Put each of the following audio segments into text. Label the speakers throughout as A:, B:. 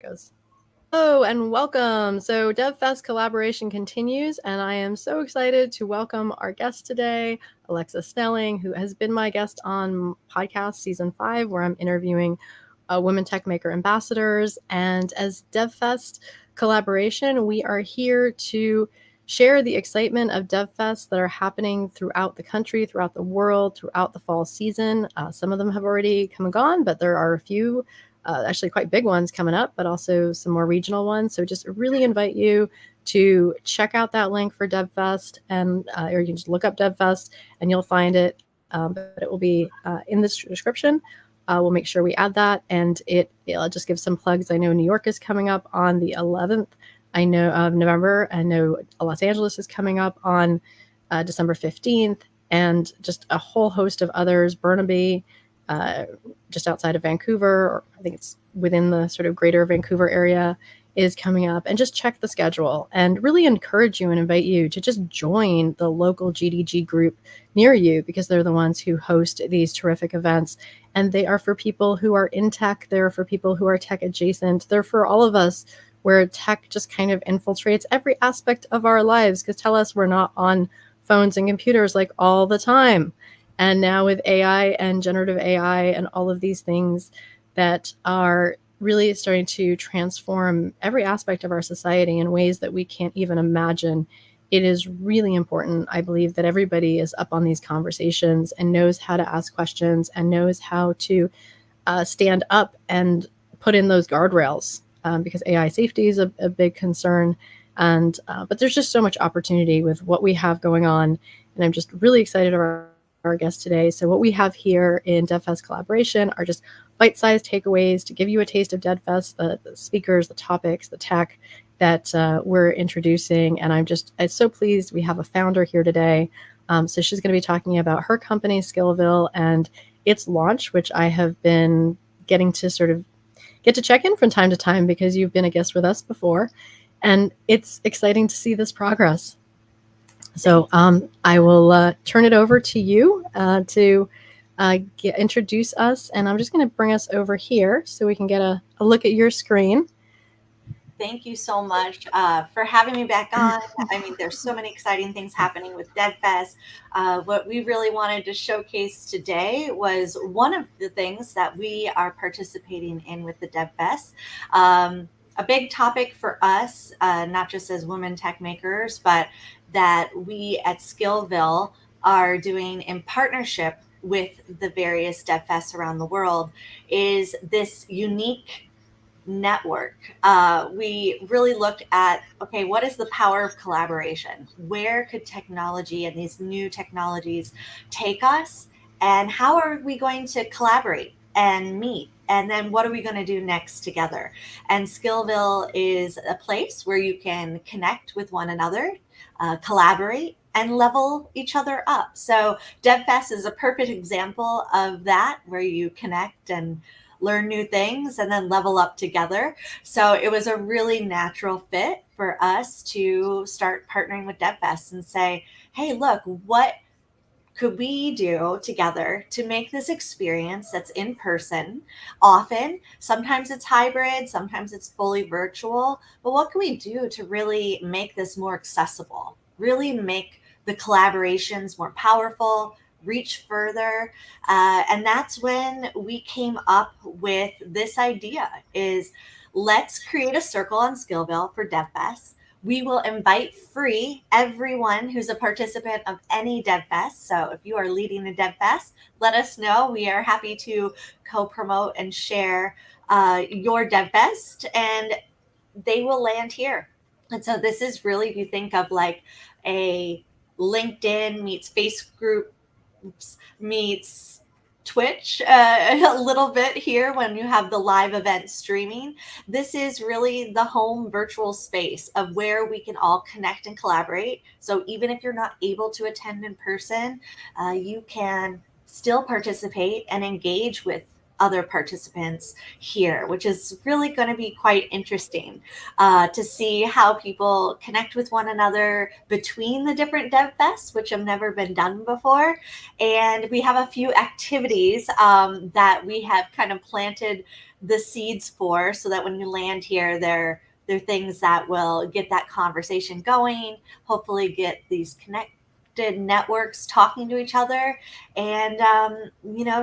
A: Goes. Hello and welcome. So DevFest collaboration continues, and I am so excited to welcome our guest today, Alexa Snelling, who has been my guest on podcast season 5, where I'm interviewing women tech maker ambassadors. And as DevFest collaboration, we are here to share the excitement of DevFests that are happening throughout the country, throughout the world, throughout the fall season. Some of them have already come and gone, but there are a few actually quite big ones coming up, but also some more regional ones. So just really invite you to check out that link for DevFest, and or you can just look up DevFest and you'll find it. But it will be in the description. We'll make sure we add that, and it'll just give some plugs. I know New York is coming up on the 11th. I know of November. I know Los Angeles is coming up on December 15th, and just a whole host of others. Burnaby, just outside of Vancouver, or I think it's within the sort of greater Vancouver area, is coming up. And just check the schedule and really encourage you and invite you to just join the local GDG group near you, because they're the ones who host these terrific events. And they are for people who are in tech. They're for people who are tech adjacent. They're for all of us, where tech just kind of infiltrates every aspect of our lives, because tell us we're not on phones and computers like all the time. And now with AI and generative AI and all of these things that are really starting to transform every aspect of our society in ways that we can't even imagine, it is really important, I believe, that everybody is up on these conversations and knows how to ask questions and knows how to stand up and put in those guardrails, because AI safety is a big concern. And but there's just so much opportunity with what we have going on. And I'm just really excited about our guest today. So what we have here in DevFest collaboration are just bite-sized takeaways to give you a taste of DevFest, the speakers, the topics, the tech that we're introducing. And I'm so pleased we have a founder here today. So she's going to be talking about her company, Skillvill, and its launch, which I have been getting to sort of get to check in from time to time because you've been a guest with us before. And it's exciting to see this progress. So I will turn it over to you to introduce us, and I'm just going to bring us over here so we can get a look at your screen.
B: Thank you so much for having me back on. I mean, there's so many exciting things happening with DevFest. What we really wanted to showcase today was one of the things that we are participating in with the DevFest. A big topic for us, not just as women tech makers, but that we at Skillvill are doing in partnership with the various DevFests around the world, is this unique network. We really looked at, okay, what is the power of collaboration? Where could technology and these new technologies take us? And how are we going to collaborate and meet? And then what are we going to do next together? And Skillvill is a place where you can connect with one another, collaborate, and level each other up. So DevFest is a perfect example of that, where you connect and learn new things and then level up together. So it was a really natural fit for us to start partnering with DevFest and say, hey, look, what could we do together to make this experience that's in person often? Sometimes it's hybrid, sometimes it's fully virtual, but what can we do to really make this more accessible, really make the collaborations more powerful, reach further? And that's when we came up with this idea, is let's create a circle on Skillvill for DevFest. We will invite free everyone who's a participant of any DevFest. So if you are leading a DevFest, let us know. We are happy to co-promote and share your DevFest, and they will land here. And so this is really, if you think of like a LinkedIn meets Facebook meets Twitch a little bit here when you have the live event streaming. This is really the home virtual space of where we can all connect and collaborate. So even if you're not able to attend in person, you can still participate and engage with other participants here, which is really going to be quite interesting to see how people connect with one another between the different DevFests, which have never been done before. And we have a few activities that we have kind of planted the seeds for, so that when you land here, they're things that will get that conversation going, hopefully get these connected networks talking to each other, and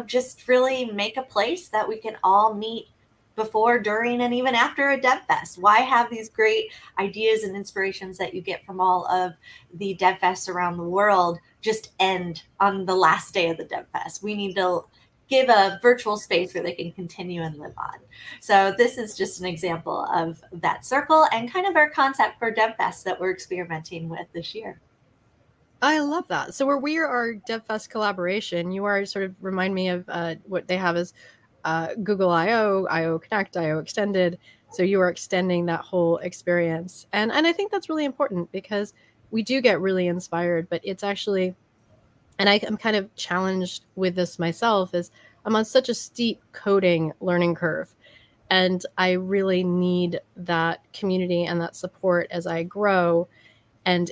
B: just really make a place that we can all meet before, during, and even after a DevFest. Why have these great ideas and inspirations that you get from all of the DevFests around the world just end on the last day of the DevFest? We need to give a virtual space where they can continue and live on. So this is just an example of that circle and kind of our concept for DevFest that we're experimenting with this year.
A: I love that. So where we are our DevFest collaboration, you are sort of remind me of what they have as Google I/O, I/O Connect, I/O Extended. So you are extending that whole experience. And I think that's really important, because we do get really inspired, but it's actually, and I'm kind of challenged with this myself, is I'm on such a steep coding learning curve. And I really need that community and that support as I grow. And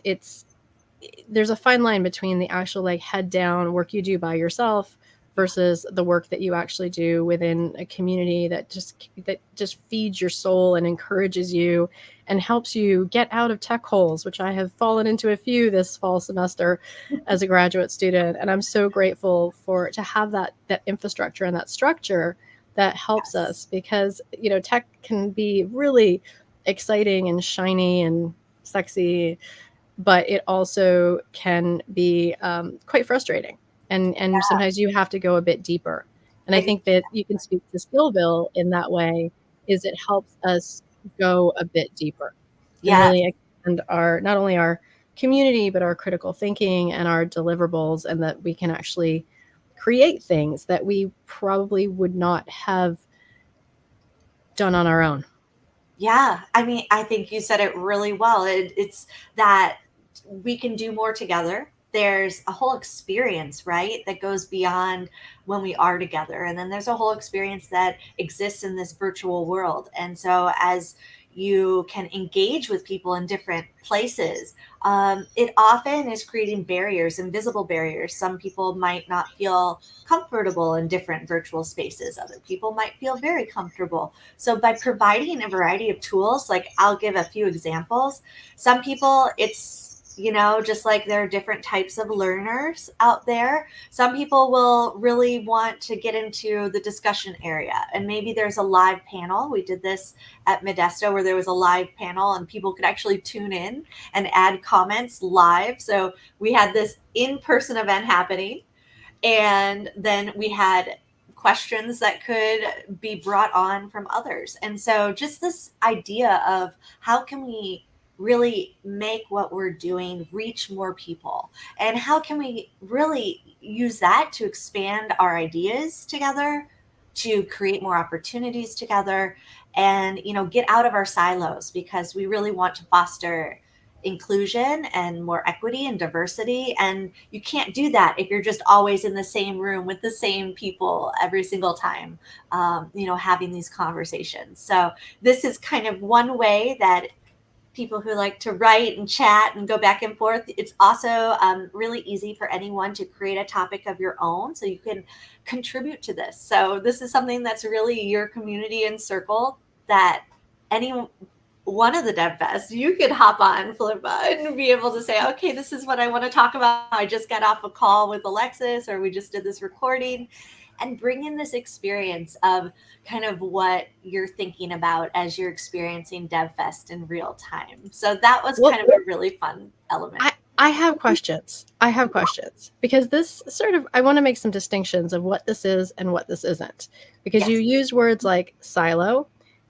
A: there's a fine line between the actual like head down work you do by yourself versus the work that you actually do within a community that just feeds your soul and encourages you and helps you get out of tech holes, which I have fallen into a few this fall semester as a graduate student. And I'm so grateful to have that infrastructure and that structure that helps us, because tech can be really exciting and shiny and sexy, but it also can be quite frustrating. And sometimes you have to go a bit deeper. And I think that you can speak to Skillvill in that way, is it helps us go a bit deeper and really extend not only our community, but our critical thinking and our deliverables, and that we can actually create things that we probably would not have done on our own.
B: Yeah, I mean, I think you said it really well. It's that we can do more together. There's a whole experience, right, that goes beyond when we are together. And then there's a whole experience that exists in this virtual world. And so as you can engage with people in different places, it often is creating barriers, invisible barriers. Some people might not feel comfortable in different virtual spaces. Other people might feel very comfortable. So by providing a variety of tools, like I'll give a few examples. Some people, it's just like there are different types of learners out there. Some people will really want to get into the discussion area, and maybe there's a live panel. We did this at Modesto, where there was a live panel and people could actually tune in and add comments live. So we had this in-person event happening, and then we had questions that could be brought on from others. And so just this idea of how can we really make what we're doing reach more people, and how can we really use that to expand our ideas together, to create more opportunities together, and get out of our silos, because we really want to foster inclusion and more equity and diversity. And you can't do that if you're just always in the same room with the same people every single time, having these conversations. So this is kind of one way that people who like to write and chat and go back and forth, it's also really easy for anyone to create a topic of your own, so you can contribute to this. So this is something that's really your community and circle, that any one of the DevFests, you could hop on Flippa and be able to say, okay, this is what I want to talk about. I just got off a call with Alexis, or we just did this recording, and bring in this experience of kind of what you're thinking about as you're experiencing DevFest in real time. So that was kind of a really fun element.
A: I have questions. Because this I want to make some distinctions of what this is and what this isn't. Because you use words like silo,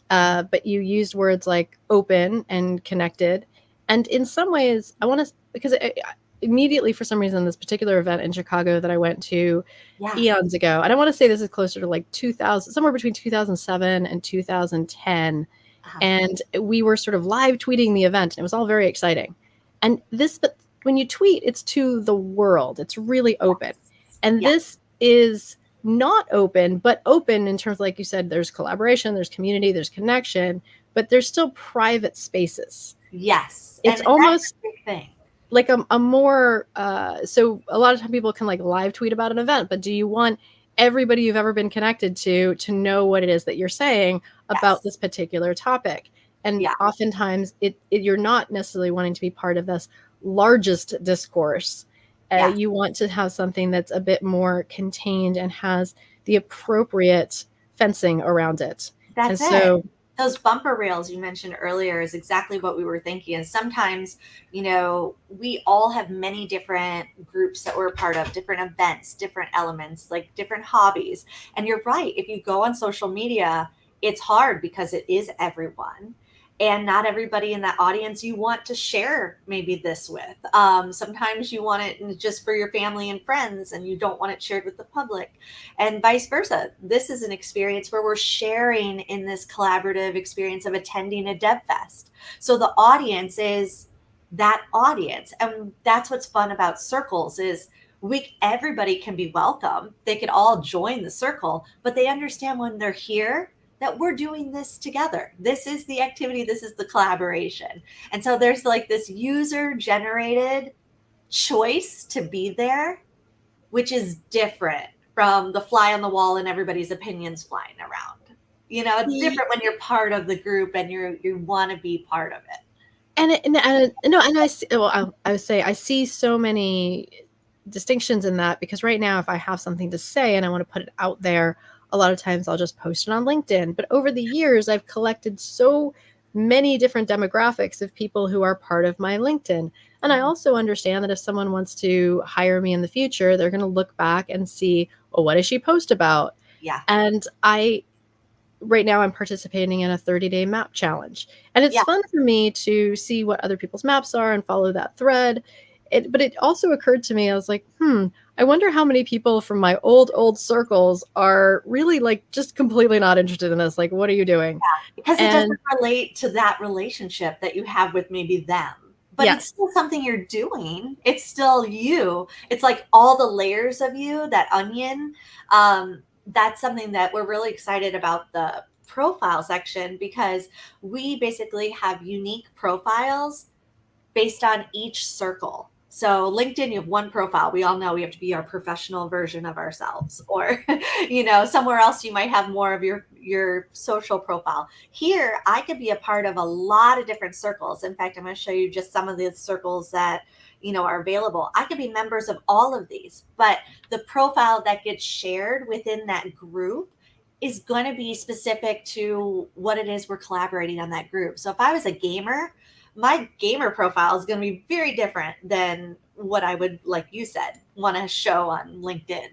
A: but you used words like open and connected. And in some ways, I want to, because immediately, for some reason, this particular event in Chicago that I went to eons ago, and I want to say this is closer to like 2000, somewhere between 2007 and 2010. And we were sort of live tweeting the event, and it was all very exciting. And but when you tweet, it's to the world. It's really open. And this is not open, but open in terms, like you said, there's collaboration, there's community, there's connection, but there's still private spaces.
B: Yes.
A: It's almost like a more, so a lot of times people can like live tweet about an event, but do you want everybody you've ever been connected to know what it is that you're saying about
B: Yes.
A: this particular topic. And
B: Yeah.
A: oftentimes you're not necessarily wanting to be part of this largest discourse.
B: Yeah.
A: You want to have something that's a bit more contained and has the appropriate fencing around it. And
B: That's it.
A: so
B: Those bumper rails you mentioned earlier is exactly what we were thinking. And sometimes, we all have many different groups that we're a part of, different events, different elements, like different hobbies. And you're right. If you go on social media, it's hard because it is everyone. And not everybody in that audience you want to share maybe this with. Sometimes you want it just for your family and friends, and you don't want it shared with the public, and vice versa. This is an experience where we're sharing in this collaborative experience of attending a DevFest. So the audience is that audience, and that's what's fun about circles is everybody can be welcome. They could all join the circle, but they understand when they're here that we're doing this together. This is the activity, this is the collaboration. And so there's like this user generated choice to be there, which is different from the fly on the wall and everybody's opinions flying around. It's different when you're part of the group and you want to be part of it.
A: I would say I see so many distinctions in that, because right now, if I have something to say and I want to put it out there, a lot of times I'll just post it on LinkedIn. But over the years, I've collected so many different demographics of people who are part of my LinkedIn. And I also understand that if someone wants to hire me in the future, they're going to look back and see, well, what does she post about?
B: Yeah.
A: And right now I'm participating in a 30-day map challenge. And it's fun for me to see what other people's maps are and follow that thread. But it also occurred to me, I was like, I wonder how many people from my old circles are really like just completely not interested in this. Like, what are you doing?
B: Yeah, because it doesn't relate to that relationship that you have with maybe them. But it's still something you're doing. It's still you. It's like all the layers of you, that onion. That's something that we're really excited about the profile section, because we basically have unique profiles based on each circle. So LinkedIn, you have one profile. We all know we have to be our professional version of ourselves, or somewhere else you might have more of your social profile. Here, I could be a part of a lot of different circles. In fact, I'm going to show you just some of the circles that are available. I could be members of all of these, but the profile that gets shared within that group is going to be specific to what it is we're collaborating on that group. So if I was a gamer, my gamer profile is going to be very different than what I would, like you said, want to show on LinkedIn.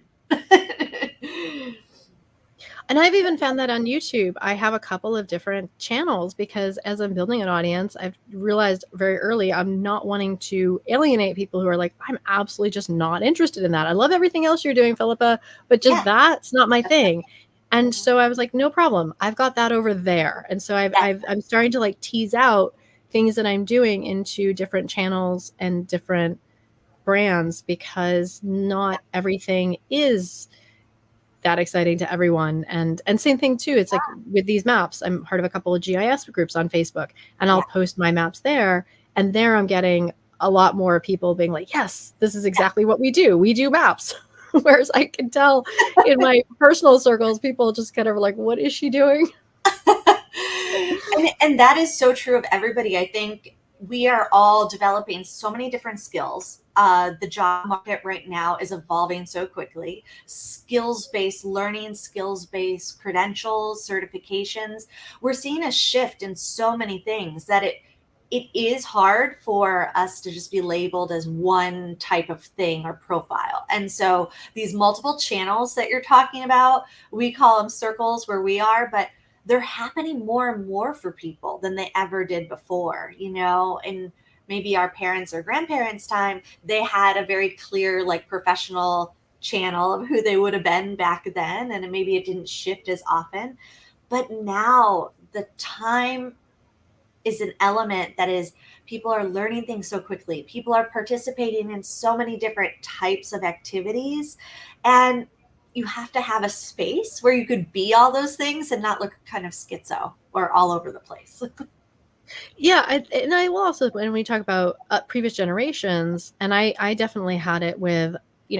A: And I've even found that on YouTube. I have a couple of different channels, because as I'm building an audience, I've realized very early I'm not wanting to alienate people who are like, I'm absolutely just not interested in that. I love everything else you're doing, Philippa, but just that's not my thing. And so I was like, no problem. I've got that over there. And so I'm starting to like tease out things that I'm doing into different channels and different brands, because not everything is that exciting to everyone. And same thing too. It's like with these maps, I'm part of a couple of GIS groups on Facebook, and I'll post my maps there. And there I'm getting a lot more people being like, yes, this is exactly what we do. We do maps. Whereas I can tell in my personal circles, people just kind of like, what is she doing?
B: And that is so true of everybody. I think we are all developing so many different skills. The job market right now is evolving so quickly. Skills-based learning, skills-based credentials, certifications. We're seeing a shift in so many things that it is hard for us to just be labeled as one type of thing or profile. And so these multiple channels that you're talking about, we call them circles where we are, but they're happening more and more for people than they ever did before, and maybe our parents or grandparents' time, they had a very clear, like, professional channel of who they would have been back then. And maybe it didn't shift as often. But now the time is an element that is, people are learning things so quickly. People are participating in so many different types of activities. And you have to have a space where you could be all those things and not look kind of schizo or all over the place.
A: Yeah, I will also, when we talk about previous generations, and I definitely had it with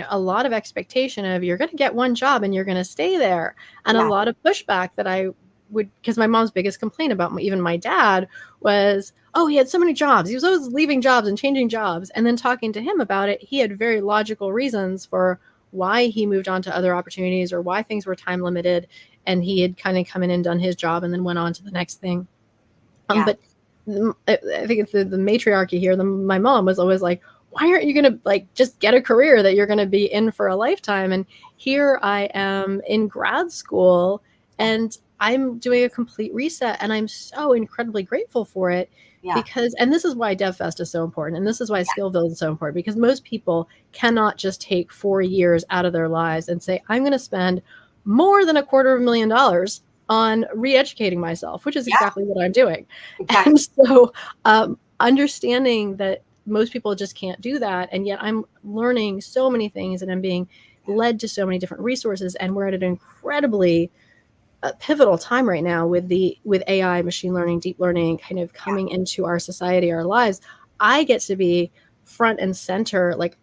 A: a lot of expectation of you're going to get one job and you're going to stay there. And a
B: Yeah.
A: lot of pushback that I would, because my mom's biggest complaint about even my dad was, oh, he had so many jobs. He was always leaving jobs and changing jobs. And then talking to him about it, he had very logical reasons for why he moved on to other opportunities or why things were time limited. And he had kind of come in and done his job and then went on to the next thing.
B: Yeah.
A: But I think it's the matriarchy here. My mom was always like, why aren't you going to like just get a career that you're going to be in for a lifetime? And here I am in grad school and I'm doing a complete reset, and I'm so incredibly grateful for it.
B: Yeah.
A: Because, and this is why DevFest is so important, and this is why Skillvill is so important, because most people cannot just take 4 years out of their lives and say, I'm going to spend more than $250,000 on re-educating myself, which is exactly what I'm doing.
B: Exactly.
A: And so understanding that most people just can't do that, and yet I'm learning so many things and I'm being led to so many different resources, and we're at an incredibly pivotal time right now with AI, machine learning, deep learning kind of coming into our society, our lives. I get to be front and center. Like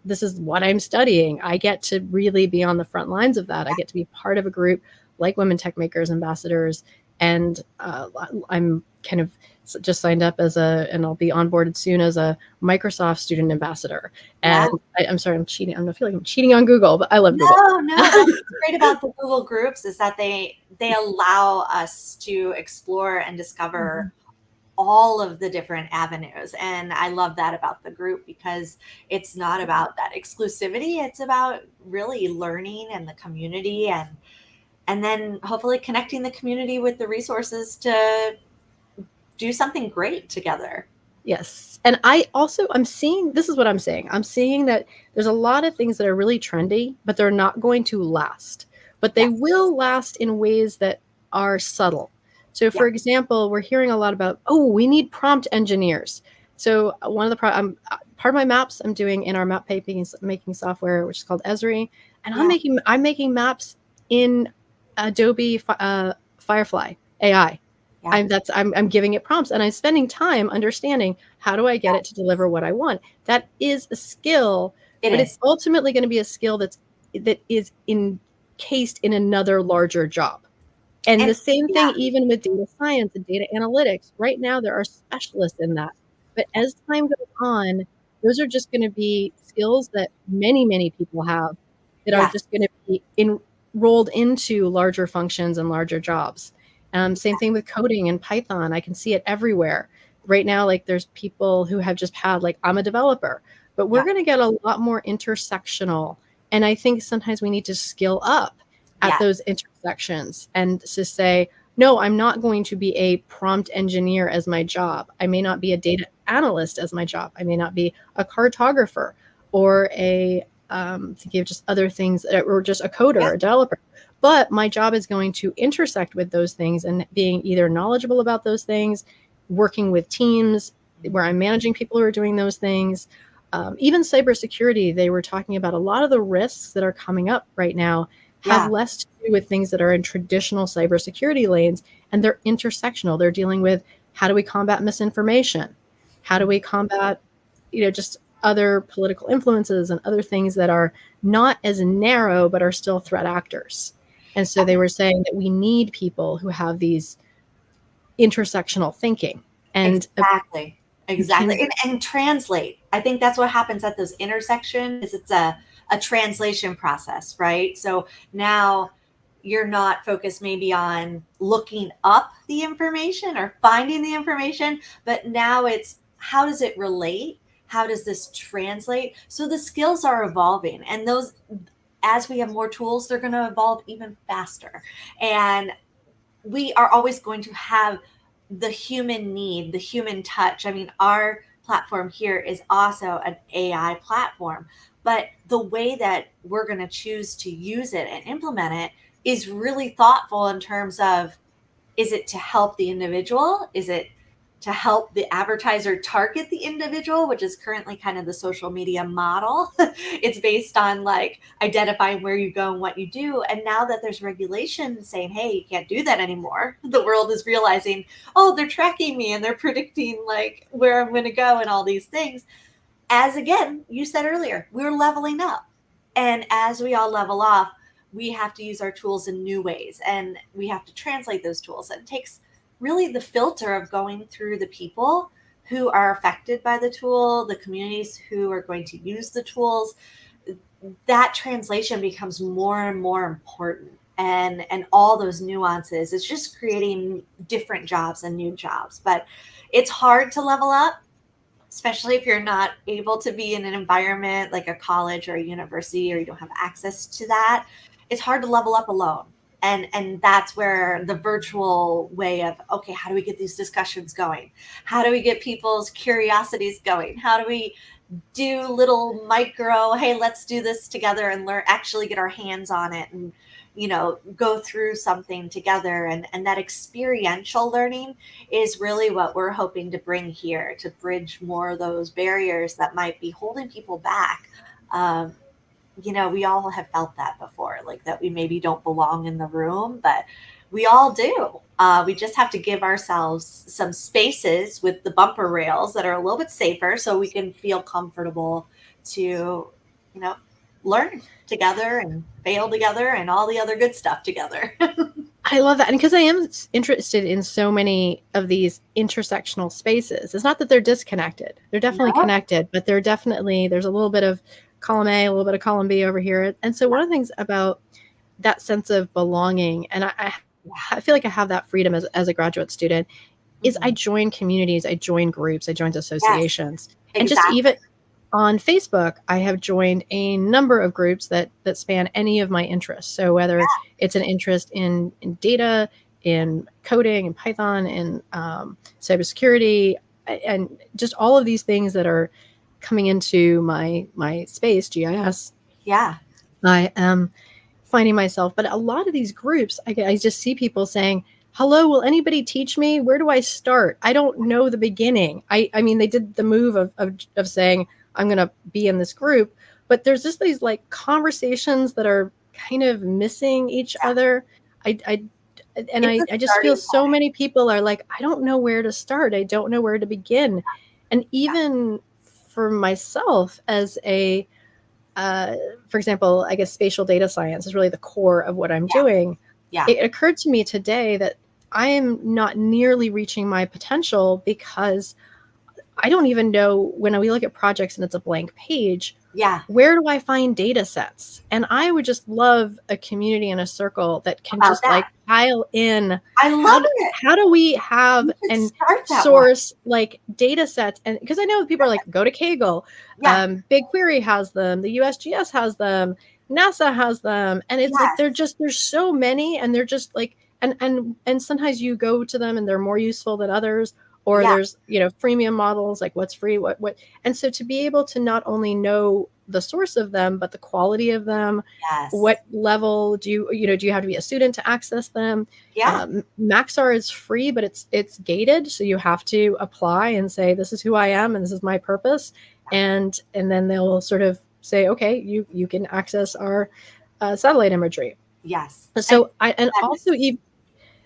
A: this is what I'm studying. I get to really be on the front lines of that. I get to be part of a group like Women Tech Makers Ambassadors. And I'm kind of just signed up and I'll be onboarded soon as a Microsoft student ambassador. And I'm sorry, I'm cheating. I feel like I'm cheating on Google, but I love Google.
B: No, that's what's great about the Google groups is that they allow us to explore and discover all of the different avenues. And I love that about the group, because it's not about that exclusivity. It's about really learning and the community, and then hopefully connecting the community with the resources to do something great together.
A: Yes. And I'm seeing, this is what I'm saying. I'm seeing that there's a lot of things that are really trendy, but they're not going to last. But they will last in ways that are subtle. So for example, we're hearing a lot about, we need prompt engineers. So one of the part of my maps I'm doing in our map making software, which is called Esri, and I'm making maps in Adobe Firefly AI. I'm giving it prompts, and I'm spending time understanding how do I get it to deliver what I want. That is a skill, but it's ultimately going to be a skill that is encased in another larger job. And the same thing even with data science and data analytics. Right now, there are specialists in that. But as time goes on, those are just going to be skills that many, many people have that are just going to be rolled into larger functions and larger jobs. Same thing with coding and Python. I can see it everywhere. Right now, like there's people who have just had I'm a developer, but we're going to get a lot more intersectional. And I think sometimes we need to skill up at those intersections and to say, no, I'm not going to be a prompt engineer as my job. I may not be a data analyst as my job. I may not be a cartographer or to give just other things, or just a coder or a developer. But my job is going to intersect with those things and being either knowledgeable about those things, working with teams where I'm managing people who are doing those things. Even cybersecurity, they were talking about a lot of the risks that are coming up right now have less to do with things that are in traditional cybersecurity lanes, and they're intersectional. They're dealing with how do we combat misinformation? How do we combat, just other political influences and other things that are not as narrow, but are still threat actors. And so they were saying that we need people who have these intersectional thinking. And
B: Exactly. And translate. I think that's what happens at those intersections is it's a translation process, right? So now you're not focused maybe on looking up the information or finding the information, but now it's how does it relate? How does this translate? So the skills are evolving, and those, as we have more tools, they're going to evolve even faster. And we are always going to have the human need, the human touch. I mean, our platform here is also an AI platform, but the way that we're going to choose to use it and implement it is really thoughtful in terms of, is it to help the individual? Is it to help the advertiser target the individual, which is currently kind of the social media model? It's based on identifying where you go and what you do. And now that there's regulation saying, hey, you can't do that anymore, the world is realizing, oh, they're tracking me and they're predicting where I'm going to go and all these things. As again, you said earlier, we're leveling up. And as we all level off, we have to use our tools in new ways, and we have to translate those tools. And it takes really the filter of going through the people who are affected by the tool, the communities who are going to use the tools. That translation becomes more and more important, and all those nuances. It's just creating different jobs and new jobs. But it's hard to level up, especially if you're not able to be in an environment like a college or a university, or you don't have access to that. It's hard to level up alone. And that's where the virtual way of, okay, how do we get these discussions going? How do we get people's curiosities going? How do we do little micro, hey, let's do this together and learn, actually get our hands on it, and go through something together. And that experiential learning is really what we're hoping to bring here, to bridge more of those barriers that might be holding people back. We all have felt that before, like that we maybe don't belong in the room, but we all do. We just have to give ourselves some spaces with the bumper rails that are a little bit safer, so we can feel comfortable to, learn together and fail together and all the other good stuff together.
A: I love that. And because I am interested in so many of these intersectional spaces, it's not that they're disconnected. They're definitely connected, but there's a little bit of column A, a little bit of column B over here. And so one of the things about that sense of belonging, and I feel like I have that freedom as a graduate student, is I join communities, I join groups, I join associations.
B: Yes,
A: and just even on Facebook, I have joined a number of groups that span any of my interests. So whether it's an interest in data, in coding, in Python, in cybersecurity, and just all of these things that are coming into my space, GIS.
B: Yeah.
A: I am finding myself, but a lot of these groups, I just see people saying, hello, will anybody teach me? Where do I start? I don't know the beginning. I mean, they did the move of saying, I'm going to be in this group, but there's just these like conversations that are kind of missing each other. I just feel so many people are like, I don't know where to start. I don't know where to begin. And even for myself as a, for example, I guess spatial data science is really the core of what I'm doing.
B: Yeah.
A: It occurred to me today that I am not nearly reaching my potential because I don't even know, when we look at projects and it's a blank page, where do I find data sets? And I would just love a community and a circle that can like pile in.
B: I love it.
A: How do we have and source like data sets? And because I know people are like, go to Kaggle. BigQuery has them. The USGS has them. NASA has them. And it's like, there's so many, and they're just like, and sometimes you go to them and they're more useful than others. Or there's, freemium models, like what's free, what. And so to be able to not only know the source of them, but the quality of them, what level do you have to be a student to access them? Maxar is free, but it's gated. So you have to apply and say, this is who I am and this is my purpose. And then they'll sort of say, okay, you can access our satellite imagery.
B: Yes.
A: So also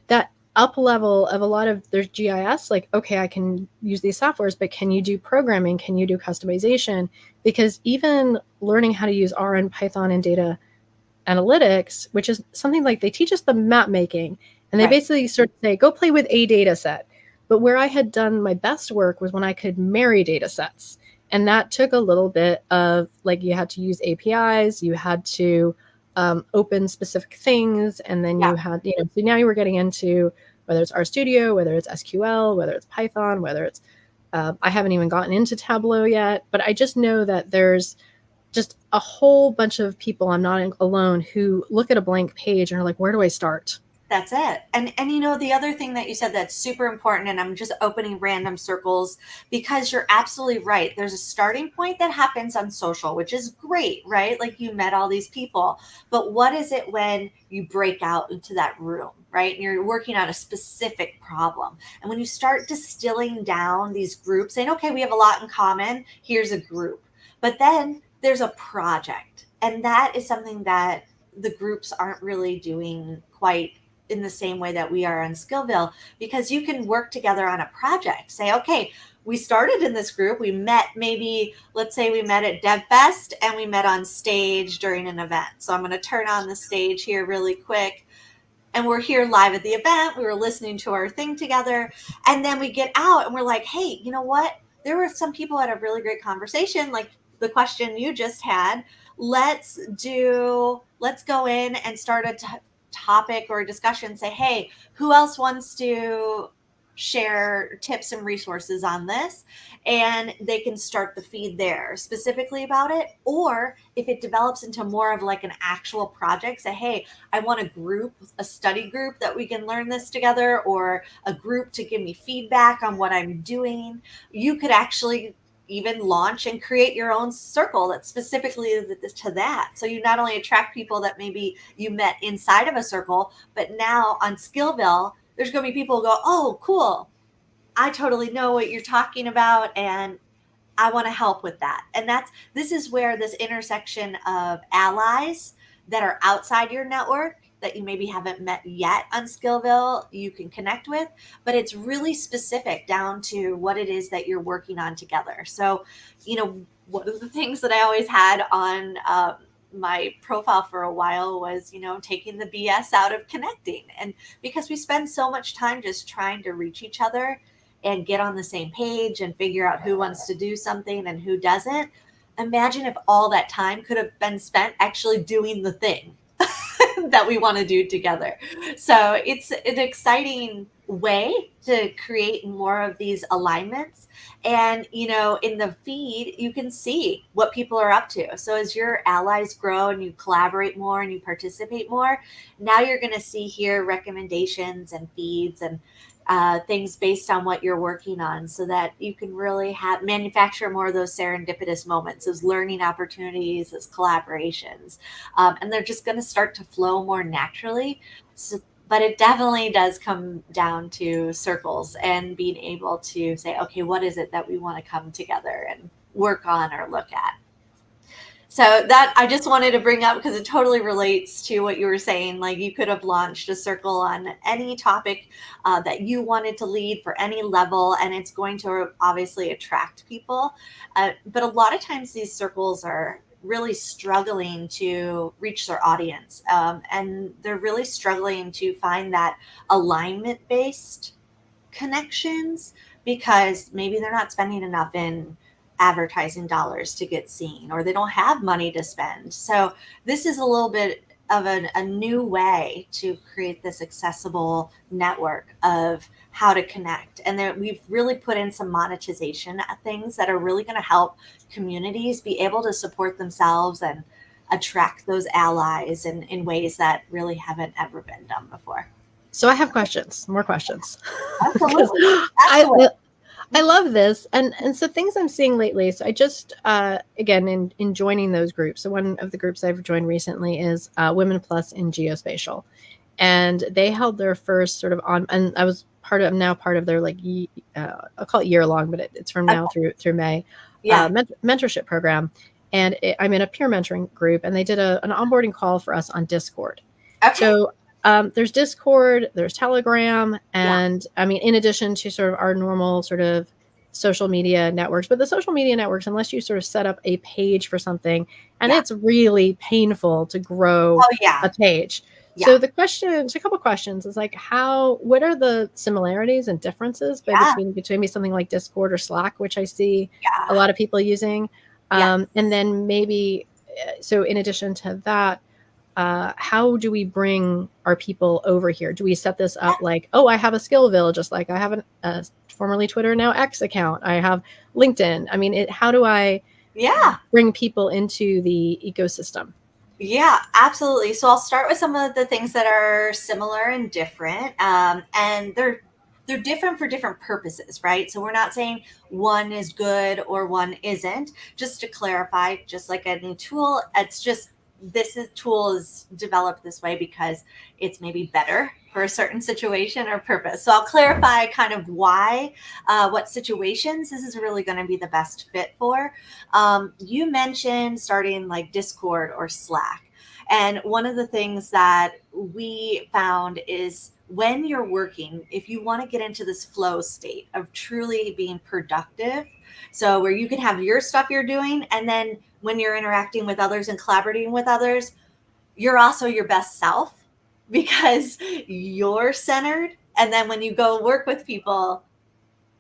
A: that up level of a lot of there's GIS, like, okay, I can use these softwares, but can you do programming? Can you do customization? Because even learning how to use R and Python and data analytics, which is something like they teach us the map making, and they basically sort of say, go play with a data set. But where I had done my best work was when I could marry data sets. And that took a little bit of like, you had to use APIs, you had to open specific things. And then you had, so now you were getting into whether it's RStudio, whether it's SQL, whether it's Python, whether it's, I haven't even gotten into Tableau yet, but I just know that there's just a whole bunch of people, I'm not alone, who look at a blank page and are like, where do I start?
B: That's it. And the other thing that you said that's super important, and I'm just opening random circles because you're absolutely right. There's a starting point that happens on social, which is great, right? Like you met all these people, but what is it when you break out into that room, right? And you're working on a specific problem. And when you start distilling down these groups, saying, okay, we have a lot in common, here's a group. But then there's a project. And that is something that the groups aren't really doing quite in the same way that we are on Skillvill, because you can work together on a project. Say, okay, we started in this group. We met, maybe, let's say we met at DevFest and we met on stage during an event. So I'm going to turn on the stage here really quick. And we're here live at the event. We were listening to our thing together. And then we get out and we're like, hey, you know what? There were some people that had a really great conversation, like the question you just had. Let's go in and start a topic or a discussion. Say, hey, who else wants to share tips and resources on this? And they can start the feed there specifically about it. Or if it develops into more of like an actual project, say, hey, I want a study group that we can learn this together, or a group to give me feedback on what I'm doing. You could actually even launch and create your own circle that's specifically to that. So you not only attract people that maybe you met inside of a circle, but now on Skillvill, there's going to be people who go, oh, cool, I totally know what you're talking about, and I want to help with that. And this is where this intersection of allies that are outside your network that you maybe haven't met yet on Skillvill, you can connect with, but it's really specific down to what it is that you're working on together. So, one of the things that I always had on my profile for a while was, taking the BS out of connecting. And because we spend so much time just trying to reach each other and get on the same page and figure out who wants to do something and who doesn't. Imagine if all that time could have been spent actually doing the thing that we want to do together. So it's an exciting way to create more of these alignments. And, in the feed, you can see what people are up to. So as your allies grow and you collaborate more and you participate more, now you're going to see here recommendations and feeds and things based on what you're working on, so that you can really manufacture more of those serendipitous moments, those learning opportunities, those collaborations. And they're just going to start to flow more naturally. So, but it definitely does come down to circles and being able to say, okay, what is it that we want to come together and work on or look at? So that I just wanted to bring up because it totally relates to what you were saying. Like, you could have launched a circle on any topic that you wanted to lead for any level, and it's going to obviously attract people. But a lot of times these circles are really struggling to reach their audience, and they're really struggling to find that alignment-based connections, because maybe they're not spending enough in advertising dollars to get seen, or they don't have money to spend. So this is a little bit of a new way to create this accessible network of how to connect. And there, we've really put in some monetization things that are really going to help communities be able to support themselves and attract those allies in ways that really haven't ever been done before.
A: So I have questions, more questions.
B: Absolutely.
A: I love this. And so things I'm seeing lately. So I just, again, in joining those groups. So one of the groups I've joined recently is Women Plus in Geospatial. And they held their first sort of and I was part of their, like, I'll call it year long, but it's from now through May, mentorship program. And I'm in a peer mentoring group, and they did an onboarding call for us on Discord. Okay. So there's Discord, there's Telegram, and I mean, in addition to sort of our normal sort of social media networks, but the social media networks, unless you sort of set up a page for something, and it's really painful to grow a page. Yeah. So a couple questions is like, what are the similarities and differences between something like Discord or Slack, which I see a lot of people using, and then maybe, so in addition to that, how do we bring our people over here? Do we set this up like, oh, I have a Skillvill, just like I have a formerly Twitter, now X account. I have LinkedIn. I mean, how do I bring people into the ecosystem?
B: Yeah, absolutely. So I'll start with some of the things that are similar and different. And they're different for different purposes, right? So we're not saying one is good or one isn't. Just to clarify, just like any tool, it's just tool is developed this way because it's maybe better for a certain situation or purpose. So I'll clarify kind of why, what situations this is really going to be the best fit for. You mentioned starting like Discord or Slack. And one of the things that we found is when you're working, if you want to get into this flow state of truly being productive, so where you can have your stuff you're doing, and then when you're interacting with others and collaborating with others, you're also your best self because you're centered. And then when you go work with people,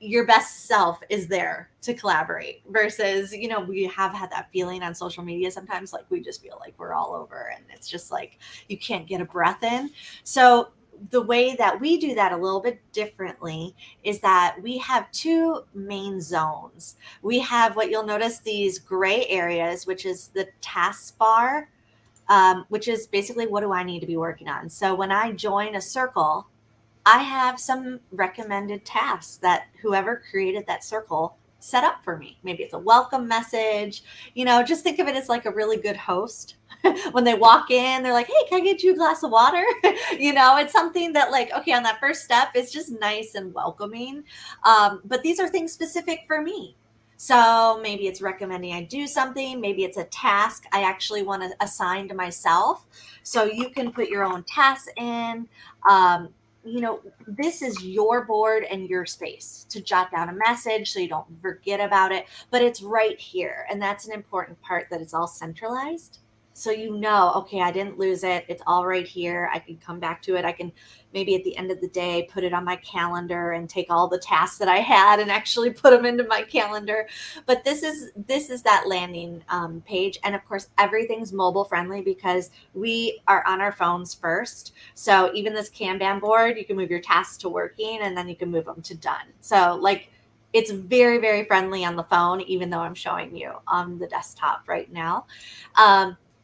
B: your best self is there to collaborate versus, we have had that feeling on social media sometimes, like we just feel like we're all over and it's just like you can't get a breath in. So the way that we do that a little bit differently is that we have two main zones. We have what you'll notice, these gray areas, which is the task bar, which is basically what do I need to be working on. So when I join a circle, I have some recommended tasks that whoever created that circle set up for me. Maybe it's a welcome message. Just think of it as like a really good host. When they walk in, they're like, hey, can I get you a glass of water? It's something that, like, okay, on that first step, it's just nice and welcoming. But these are things specific for me. So maybe it's recommending I do something. Maybe it's a task I actually want to assign to myself. So you can put your own tasks in. This is your board and your space to jot down a message so you don't forget about it, but it's right here. And that's an important part, that it's all centralized. So okay, I didn't lose it. It's all right here. I can come back to it. I can maybe at the end of the day put it on my calendar and take all the tasks that I had and actually put them into my calendar. But this is that landing page. And of course, everything's mobile friendly because we are on our phones first. So even this Kanban board, you can move your tasks to working and then you can move them to done. So it's very, very friendly on the phone, even though I'm showing you on the desktop right now.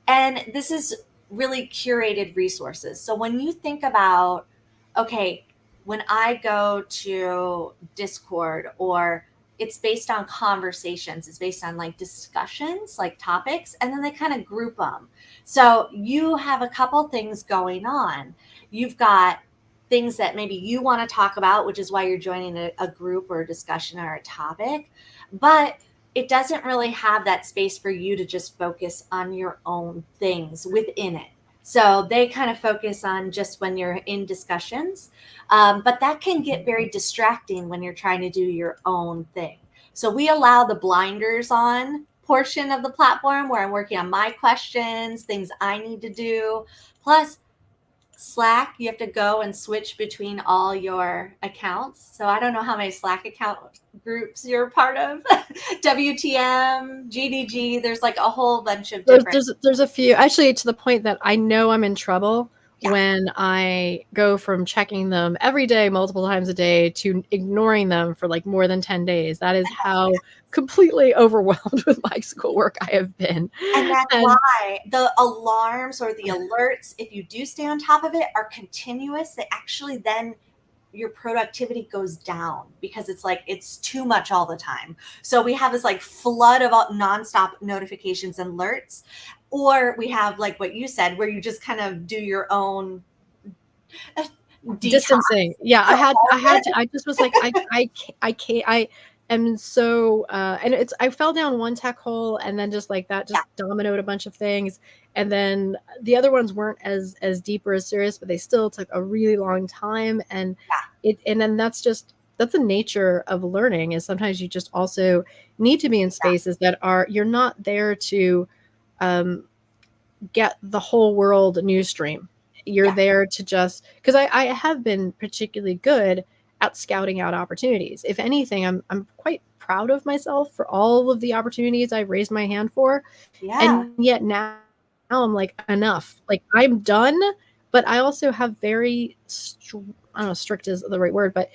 B: And this is really curated resources. So when you think about, okay, when I go to Discord, or it's based on conversations, it's based on like discussions, like topics, and then they kind of group them. So you have a couple things going on. You've got things that maybe you want to talk about, which is why you're joining a group or a discussion or a topic. But it doesn't really have that space for you to just focus on your own things within it. So they kind of focus on just when you're in discussions, but that can get very distracting when you're trying to do your own thing. So we allow the blinders on portion of the platform where I'm working on my questions, things I need to do. Plus, Slack, you have to go and switch between all your accounts. So I don't know how many Slack account groups you're part of. WTM, GDG, there's like a whole bunch of different.
A: There's a few, actually, to the point that I know I'm in trouble
B: Yeah.
A: when I go from checking them every day, multiple times a day, to ignoring them for like more than 10 days. That is how completely overwhelmed with my schoolwork I have been.
B: And that's why the alarms or the alerts, if you do stay on top of it, are continuous. They actually then your productivity goes down because it's too much all the time. So we have this like flood of nonstop notifications and alerts, or we have like what you said, where you just kind of do your own
A: distancing. Yeah, I just was like, I can't, I am so, and I fell down one tech hole, and then just like that just dominoed a bunch of things. And then the other ones weren't as deep or as serious, but they still took a really long time. And and then that's the nature of learning, is sometimes you just also need to be in spaces that you're not there to get the whole world news stream. You're there to just, because I have been particularly good at scouting out opportunities. If anything, I'm quite proud of myself for all of the opportunities I've raised my hand for. And yet now I'm like, enough. Like, I'm done, but I also have very, I don't know, strict is the right word, but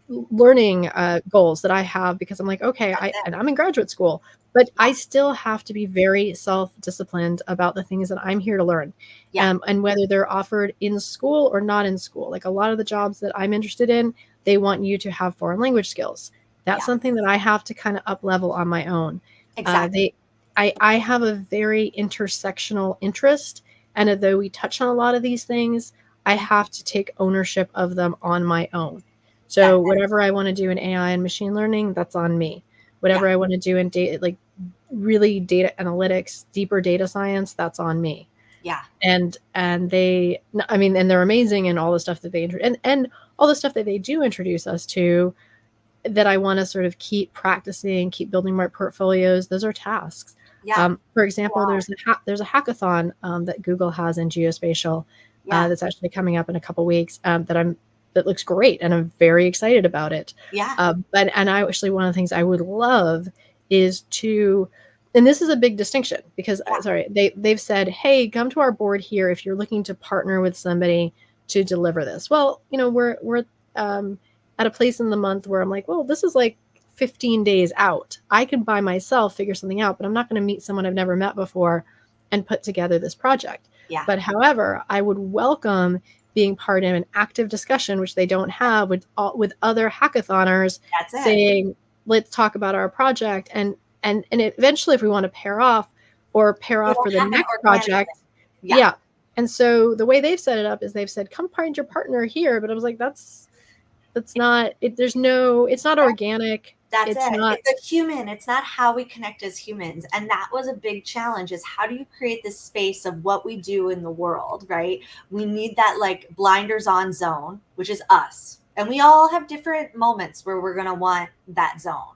A: learning goals that I have, because I'm like, okay, and I'm in graduate school, but I still have to be very self-disciplined about the things that I'm here to learn. And whether they're offered in school or not in school. Like, a lot of the jobs that I'm interested in, they want you to have foreign language skills. That's something that I have to kind of up level on my own.
B: Exactly.
A: I have a very intersectional interest, and though we touch on a lot of these things, I have to take ownership of them on my own. So whatever I want to do in AI and machine learning, that's on me. Whatever I want to do in data, like really data analytics, deeper data science, that's on me.
B: Yeah.
A: And they, I mean, and they're amazing, and all the stuff that they and all the stuff that they do introduce us to, that I want to sort of keep practicing, keep building my portfolios. Those are tasks.
B: Yeah.
A: For example, there's a hackathon that Google has in geospatial
B: Yeah.
A: that's actually coming up in a couple weeks that looks great, and I'm very excited about it.
B: Yeah.
A: And I actually, one of the things I would love is to, and this is a big distinction because sorry, they've said, hey, come to our board here if you're looking to partner with somebody to deliver this. Well, you know, we're at a place in the month where I'm like, well, this is like 15 days out. I can by myself figure something out, but I'm not going to meet someone I've never met before and put together this project.
B: Yeah.
A: But however, I would welcome being part of an active discussion, which they don't have, with other hackathoners.
B: That's it.
A: Saying, let's talk about our project, and eventually, if we want to pair off for the next project. Yeah. And so the way they've set it up is they've said, come find your partner here. But I was like, that's not it. It's not organic.
B: It's a human. It's not how we connect as humans. And that was a big challenge, is how do you create this space of what we do in the world, right? We need that like blinders on zone, which is us. And we all have different moments where we're going to want that zone.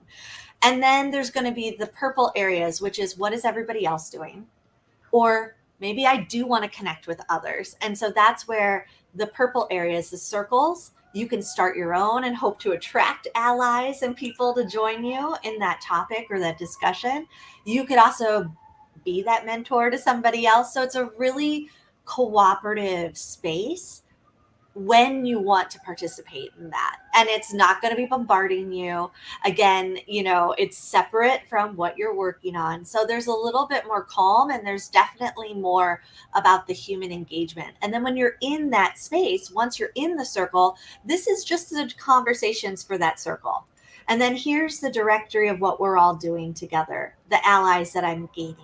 B: And then there's going to be the purple areas, which is, what is everybody else doing? Or maybe I do want to connect with others. And so that's where the purple areas, the circles, you can start your own and hope to attract allies and people to join you in that topic or that discussion. You could also be that mentor to somebody else. So it's a really cooperative space when you want to participate in that. And it's not going to be bombarding you. Again, you know, it's separate from what you're working on. So there's a little bit more calm, and there's definitely more about the human engagement. And then when you're in that space, once you're in the circle, this is just the conversations for that circle. And then here's the directory of what we're all doing together, the allies that I'm gaining.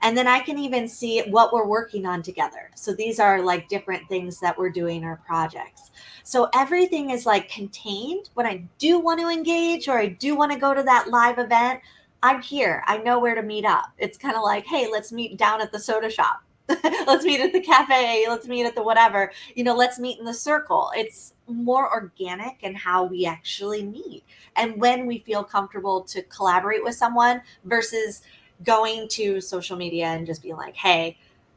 B: And then I can even see what we're working on together. So these are like different things that we're doing, our projects. So everything is like contained. When I do want to engage, or I do want to go to that live event, I'm here. I know where to meet up. It's kind of like, hey, let's meet down at the soda shop. Let's meet at the cafe. Let's meet at the whatever, you know, let's meet in the circle. It's more organic in how we actually meet. And when we feel comfortable to collaborate with someone versus going to social media and just being like, hey,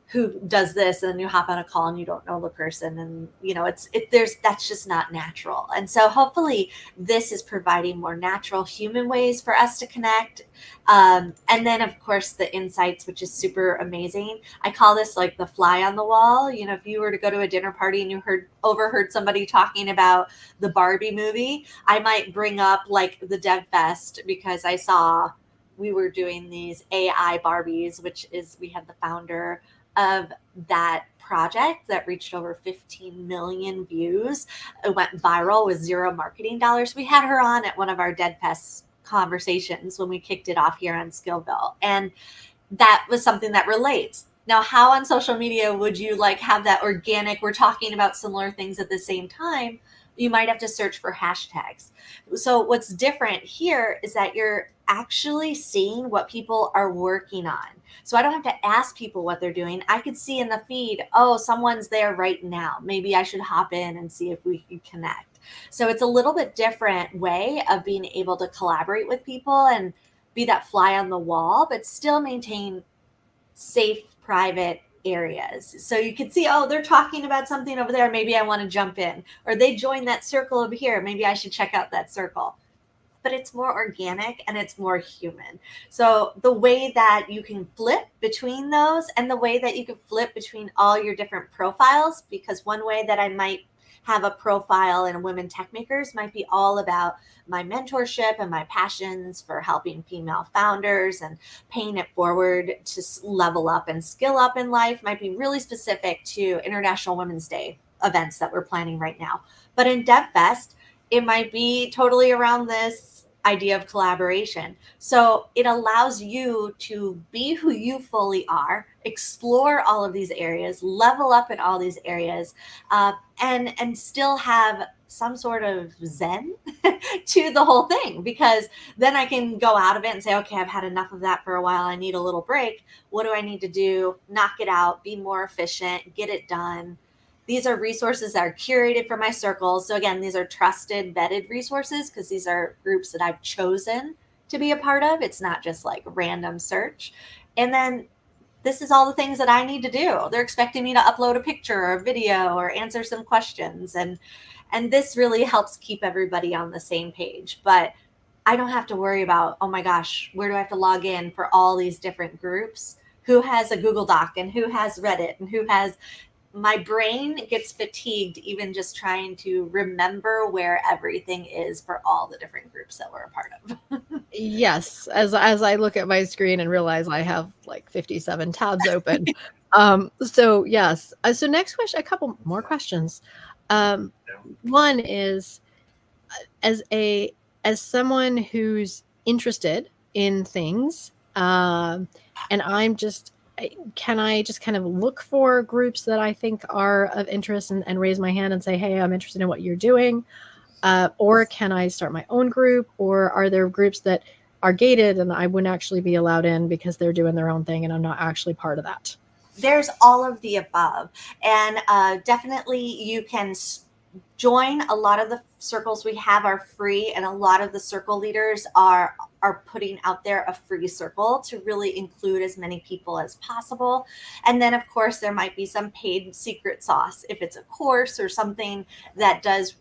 B: who does this? And then you hop on a call and you don't know the person. And, you know, that's just not natural. And so hopefully this is providing more natural human ways for us to connect. And then of course the insights, which is super amazing. I call this like the fly on the wall. You know, if you were to go to a dinner party and you overheard somebody talking about the Barbie movie, I might bring up like the DevFest, because I saw we were doing these AI Barbies, which is, we had the founder of that project that reached over 15 million views. It went viral with zero marketing dollars. We had her on at one of our DevFest conversations when we kicked it off here on Skillvill. And that was something that relates. Now, how on social media would you like have that organic, we're talking about similar things at the same time? You might have to search for hashtags. So what's different here is that you're actually seeing what people are working on. So I don't have to ask people what they're doing. I could see in the feed, oh, someone's there right now. Maybe I should hop in and see if we can connect. So it's a little bit different way of being able to collaborate with people and be that fly on the wall, but still maintain safe, private areas. So you can see, oh, they're talking about something over there. Maybe I want to jump in. Or they joined that circle over here. Maybe I should check out that circle. But it's more organic and it's more human. So the way that you can flip between those, and the way that you can flip between all your different profiles, because one way that I might have a profile in Women Tech Makers might be all about my mentorship and my passions for helping female founders and paying it forward to level up and skill up in life, might be really specific to International Women's Day events that we're planning right now. But in DevFest, it might be totally around this idea of collaboration. So it allows you to be who you fully are, explore all of these areas, level up in all these areas, and still have some sort of zen to the whole thing, because then I can go out of it and say, okay, I've had enough of that for a while. I need a little break. What do I need to do? Knock it out, be more efficient, get it done. These are resources that are curated for my circles. So again, these are trusted, vetted resources because these are groups that I've chosen to be a part of. It's not just like random search. And then this is all the things that I need to do. They're expecting me to upload a picture or a video or answer some questions. And this really helps keep everybody on the same page. But I don't have to worry about, oh my gosh, where do I have to log in for all these different groups? Who has a Google Doc and who has Reddit and who has, my brain gets fatigued even just trying to remember where everything is for all the different groups that we're a part of.
A: Yes, as I look at my screen and realize I have like 57 tabs open. So yes. So next question, a couple more questions. One is, as someone who's interested in things, and can I just kind of look for groups that I think are of interest and raise my hand and say, hey, I'm interested in what you're doing? Or can I start my own group? Or are there groups that are gated and I wouldn't actually be allowed in because they're doing their own thing and I'm not actually part of that?
B: There's all of the above. And definitely you can join. A lot of the circles we have are free, and a lot of the circle leaders are putting out there a free circle to really include as many people as possible. And then of course there might be some paid secret sauce if it's a course or something that does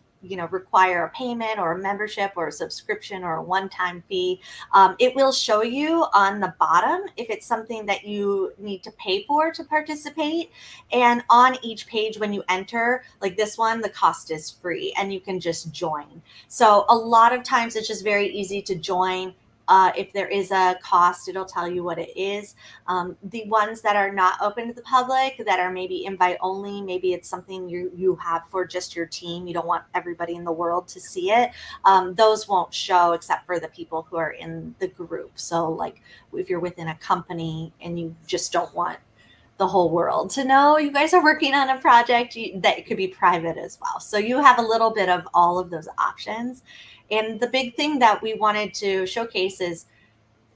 B: require a payment or a membership or a subscription or a one-time fee. It will show you on the bottom if it's something that you need to pay for to participate. And on each page when you enter, like this one, the cost is free and you can just join. So a lot of times it's just very easy to join. If there is a cost, it'll tell you what it is. The ones that are not open to the public, that are maybe invite only, maybe it's something you have for just your team. You don't want everybody in the world to see it. Those won't show except for the people who are in the group. So like if you're within a company and you just don't want the whole world to know you guys are working on a project, that could be private as well. So you have a little bit of all of those options. And the big thing that we wanted to showcase is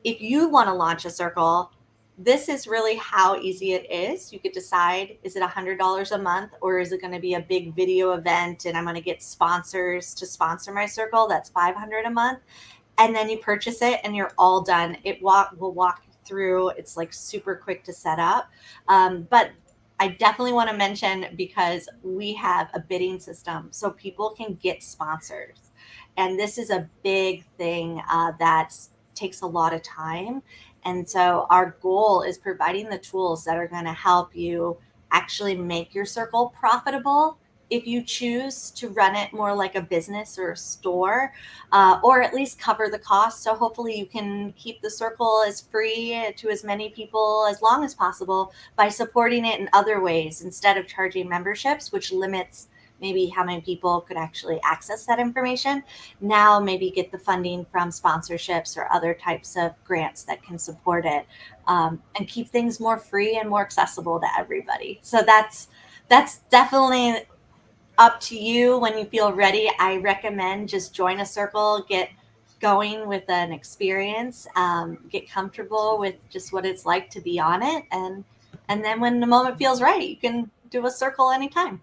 B: if you want to launch a circle, this is really how easy it is. You could decide, is it $100 a month or is it going to be a big video event and I'm going to get sponsors to sponsor my circle? That's $500 a month. And then you purchase it and you're all done. Will walk you through. It's like super quick to set up. But I definitely want to mention, because we have a bidding system so people can get sponsors. And this is a big thing that takes a lot of time. And so our goal is providing the tools that are going to help you actually make your circle profitable if you choose to run it more like a business or a store, or at least cover the cost. So hopefully you can keep the circle as free to as many people as long as possible by supporting it in other ways instead of charging memberships, which limits maybe how many people could actually access that information. Now maybe get the funding from sponsorships or other types of grants that can support it, and keep things more free and more accessible to everybody. So that's definitely up to you when you feel ready. I recommend just join a circle, get going with an experience, get comfortable with just what it's like to be on it. And then when the moment feels right, you can do a circle anytime.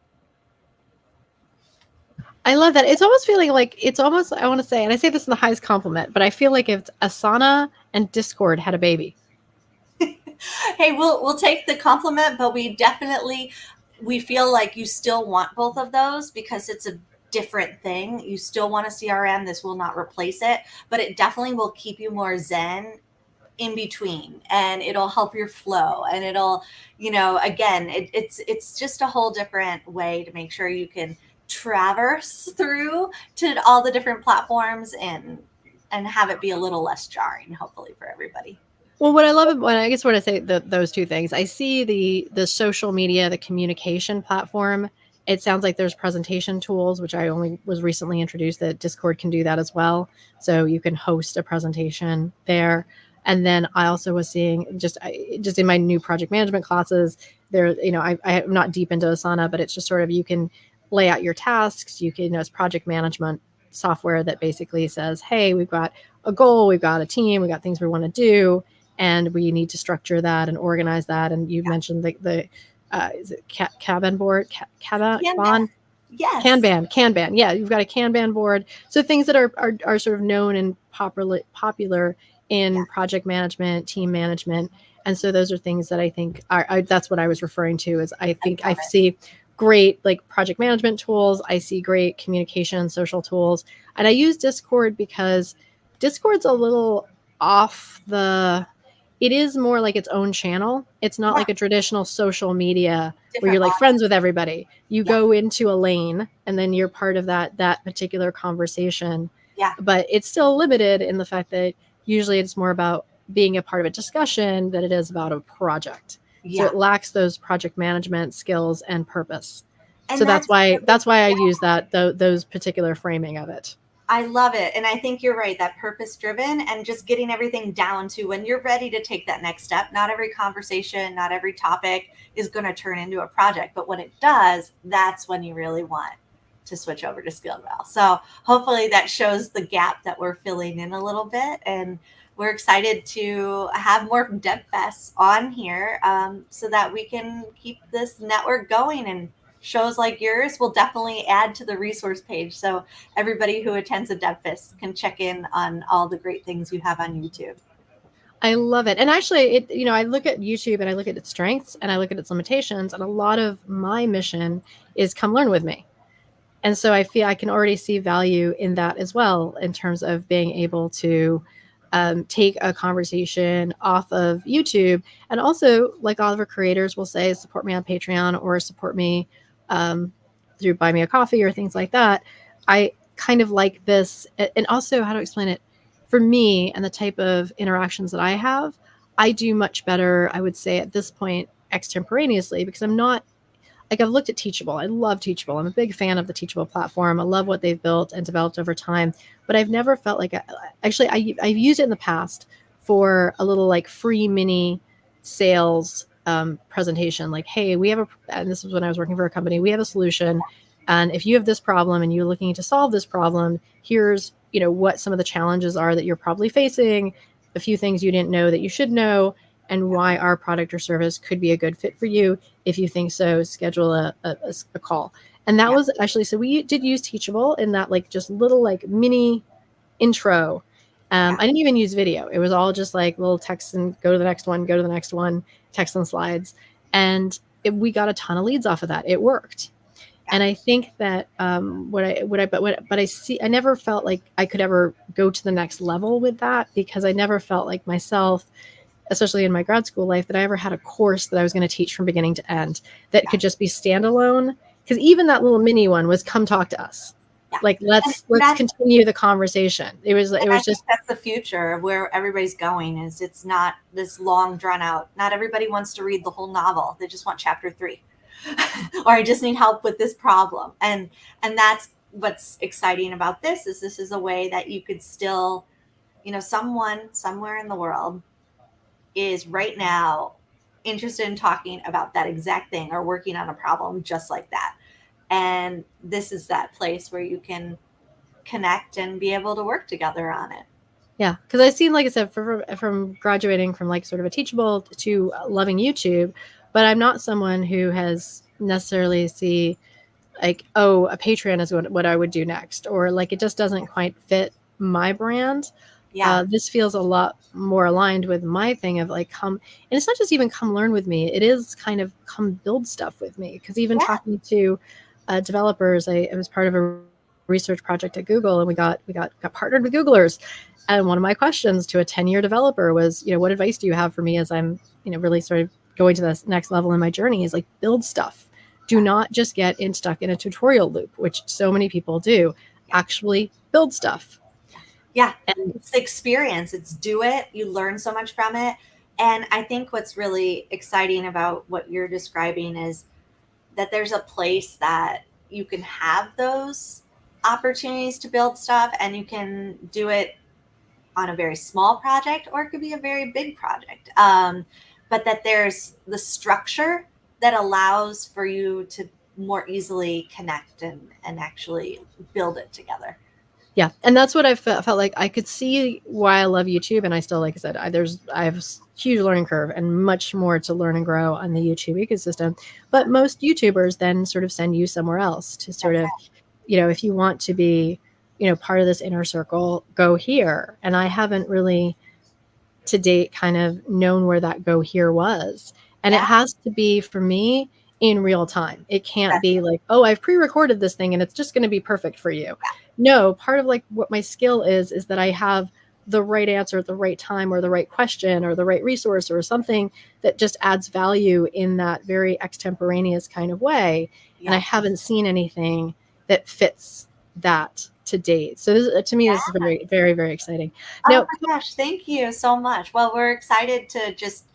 A: I love that. It's almost feeling like I want to say, and I say this in the highest compliment, but I feel like if Asana and Discord had a baby.
B: Hey, we'll take the compliment, but we feel like you still want both of those because it's a different thing. You still want a CRM. This will not replace it, but it definitely will keep you more zen in between, and it'll help your flow, and it'll, again, it's just a whole different way to make sure you can traverse through to all the different platforms and have it be a little less jarring, hopefully, for everybody.
A: Well, what I love, when I guess what I say, those two things, I see the social media, the communication platform. It sounds like there's presentation tools, which I only was recently introduced, that Discord can do that as well. So you can host a presentation there. And then I also was seeing just in my new project management classes there, I'm not deep into Asana, but it's just sort of, you can lay out your tasks. You can, it's project management software that basically says, hey, we've got a goal, we've got a team, we've got things we want to do, and we need to structure that and organize that. And you mentioned the is it Kanban board?
B: Kanban. Yes.
A: Kanban. Yeah, you've got a Kanban board. So things that are sort of known and popular in project management, team management. And so those are things that I think that's what I was referring to. Is I think I see great like project management tools. I see great communication, social tools. And I use Discord because Discord's a little off the, it is more like its own channel. It's not like a traditional social media where you're like friends with everybody. You go into a lane and then you're part of that particular conversation.
B: Yeah.
A: But it's still limited in the fact that usually it's more about being a part of a discussion than it is about a project. So it lacks those project management skills and purpose. And so that's why I use those particular framing of it.
B: I love it. And I think you're right, that purpose driven and just getting everything down to when you're ready to take that next step. Not every conversation, not every topic is going to turn into a project, but when it does, that's when you really want to switch over to Skillvill. So hopefully that shows the gap that we're filling in a little bit. And we're excited to have more DevFests on here so that we can keep this network going, and shows like yours will definitely add to the resource page. So everybody who attends a DevFest can check in on all the great things you have on YouTube.
A: I love it. And actually, I look at YouTube and I look at its strengths and I look at its limitations. And a lot of my mission is come learn with me. And so I feel I can already see value in that as well, in terms of being able to take a conversation off of YouTube. And also, like all of our creators will say, support me on Patreon or support me through Buy Me a Coffee or things like that. I kind of like this. And also, how to explain it, for me and the type of interactions that I have, I do much better, I would say at this point, extemporaneously, because I'm not, like, I've looked at Teachable. I love Teachable. I'm a big fan of the Teachable platform. I love what they've built and developed over time, but I've never felt like, I've used it in the past for a little like free mini sales presentation. Like, hey, we have and this was when I was working for a company, we have a solution. And if you have this problem and you're looking to solve this problem, here's, what some of the challenges are that you're probably facing, a few things you didn't know that you should know, and why our product or service could be a good fit for you. If you think so, schedule a call. And that was actually, so we did use Teachable in that, like, just little like mini intro. I didn't even use video. It was all just like little text and go to the next one, text and slides. And we got a ton of leads off of that. It worked. And I think that but I never felt like I could ever go to the next level with that, because I never felt like myself, especially in my grad school life, that I ever had a course that I was going to teach from beginning to end that could just be standalone. Because even that little mini one was, come talk to us. Yeah. Like, let's continue the conversation. It was just,
B: that's the future of where everybody's going. Is it's not this long drawn out. Not everybody wants to read the whole novel. They just want chapter 3. Or I just need help with this problem. And that's what's exciting about this is a way that you could still, someone somewhere in the world is right now interested in talking about that exact thing or working on a problem just like that. And this is that place where you can connect and be able to work together on it.
A: Yeah, because I've seen, like I said, from graduating from like sort of a Teachable to loving YouTube, but I'm not someone who has necessarily see like, oh, a Patreon is what I would do next, or like it just doesn't quite fit my brand. Yeah, this feels a lot more aligned with my thing of like, come, and it's not just even come learn with me. It is kind of come build stuff with me, because even talking to developers, I was part of a research project at Google, and we got partnered with Googlers. And one of my questions to a 10-year developer was, what advice do you have for me as I'm, really sort of going to this next level in my journey? Is like, build stuff. Do not just get stuck in a tutorial loop, which so many people do. Actually build stuff.
B: Yeah, and it's the experience. It's do it. You learn so much from it. And I think what's really exciting about what you're describing is that there's a place that you can have those opportunities to build stuff, and you can do it on a very small project, or it could be a very big project. But that there's the structure that allows for you to more easily connect and actually build it together.
A: Yeah, and that's what I felt like. I could see why I love YouTube, and I still, like I said, I have a huge learning curve and much more to learn and grow on the YouTube ecosystem. But most YouTubers then sort of send you somewhere else to sort of, if you want to be, part of this inner circle, go here. And I haven't really to date kind of known where that go here was. And it has to be, for me, in real time. It can't be like, oh, I've pre-recorded this thing and it's just going to be perfect for you. No, part of like what my skill is that I have the right answer at the right time, or the right question, or the right resource, or something that just adds value in that very extemporaneous kind of way. And I haven't seen anything that fits that to date. So to me, this is very, very, very exciting.
B: Now, oh my gosh, thank you so much. Well, we're excited to just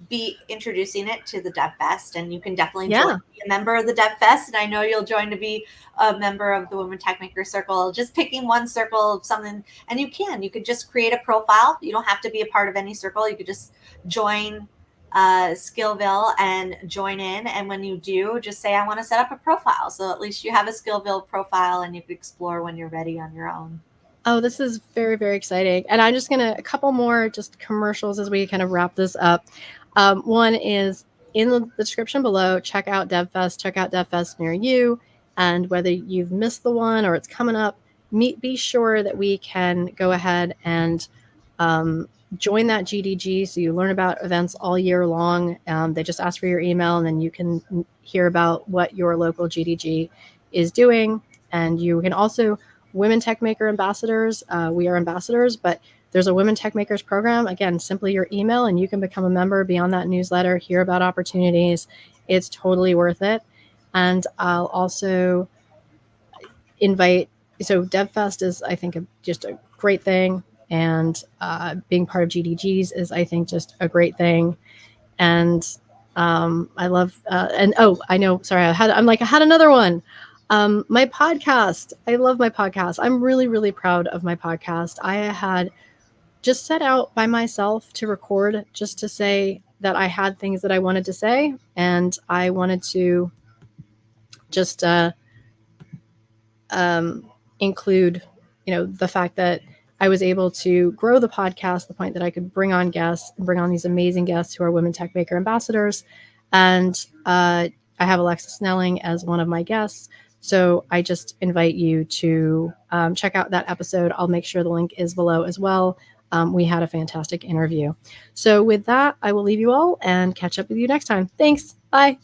B: be introducing it to the DevFest, and you can definitely join, be a member of the DevFest. And I know you'll join to be a member of the Women Tech Maker Circle. Just picking one circle of something, and you could just create a profile. You don't have to be a part of any circle. You could just join Skillvill and join in. And when you do, just say, I want to set up a profile. So at least you have a Skillvill profile and you can explore when you're ready on your own.
A: Oh, this is very, very exciting. And I'm just a couple more just commercials as we kind of wrap this up. One is in the description below, check out DevFest near you. And whether you've missed the one or it's coming up, be sure that we can go ahead and join that GDG, so you learn about events all year long. They just ask for your email, and then you can hear about what your local GDG is doing. And you can also, Women Tech Maker ambassadors, we are ambassadors, but there's a Women Tech Makers program. Again, simply your email, and you can become a member, be on that newsletter, hear about opportunities. It's totally worth it. And I'll also invite, so DevFest is, I think, just a great thing. And being part of GDGs is, I think, just a great thing. And I love, and oh, I know, sorry, I had another one. My podcast. I love my podcast. I'm really, really proud of my podcast. I had just set out by myself to record, just to say that I had things that I wanted to say, and I wanted to just include, the fact that I was able to grow the podcast, the point that I could bring on guests and bring on these amazing guests who are Women Tech Maker ambassadors. And I have Alexa Snelling as one of my guests. So I just invite you to check out that episode. I'll make sure the link is below as well. We had a fantastic interview. So with that, I will leave you all and catch up with you next time. Thanks. Bye.